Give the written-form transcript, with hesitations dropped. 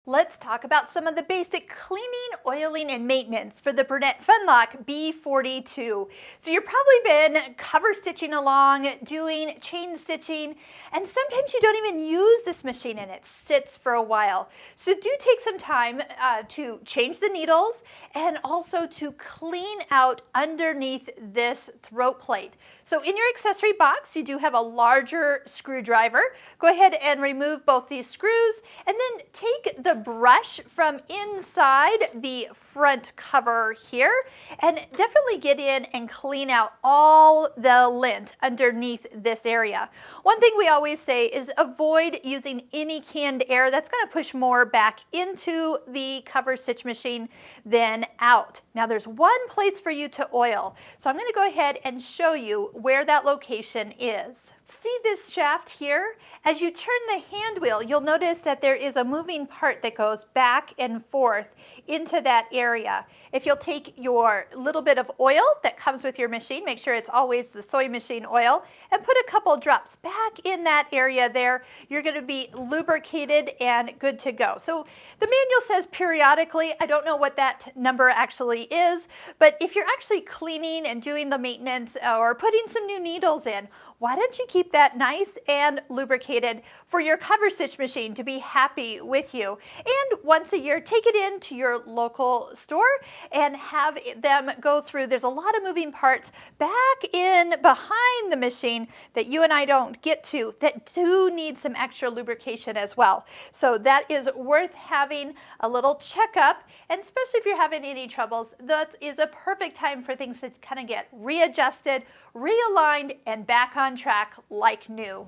Let's talk about some of the basic cleaning, oiling, and maintenance for the bernette Funlock b42. So you've probably been cover stitching along, doing chain stitching, and sometimes you don't even use this machine and it sits for a while. So do take some time to change the needles and also to clean out underneath this throat plate. So in your accessory box, you do have a larger screwdriver. Go ahead and remove both these screws and then take the brush from inside the front cover here and definitely get in and clean out all the lint underneath this area. One thing we always say is avoid using any canned air. That's going to push more back into the cover stitch machine than out. Now there's one place for you to oil, so I'm going to go ahead and show you where that location is. See this shaft here? As you turn the hand wheel, you'll notice that there is a moving part that goes back and forth into that area. If you'll take your little bit of oil that comes with your machine, make sure it's always the soy machine oil, and put a couple drops back in that area there, you're going to be lubricated and good to go. So the manual says periodically. I don't know what that number actually is, but if you're actually cleaning and doing the maintenance or putting some new needles in, why don't you keep that nice and lubricated for your cover stitch machine to be happy with you? And once a year, take it into your local store and have them go through. There's a lot of moving parts back in behind the machine that you and I don't get to that do need some extra lubrication as well. So that is worth having a little checkup, and especially if you're having any troubles, that is a perfect time for things to kind of get readjusted, realigned, and back on track like new.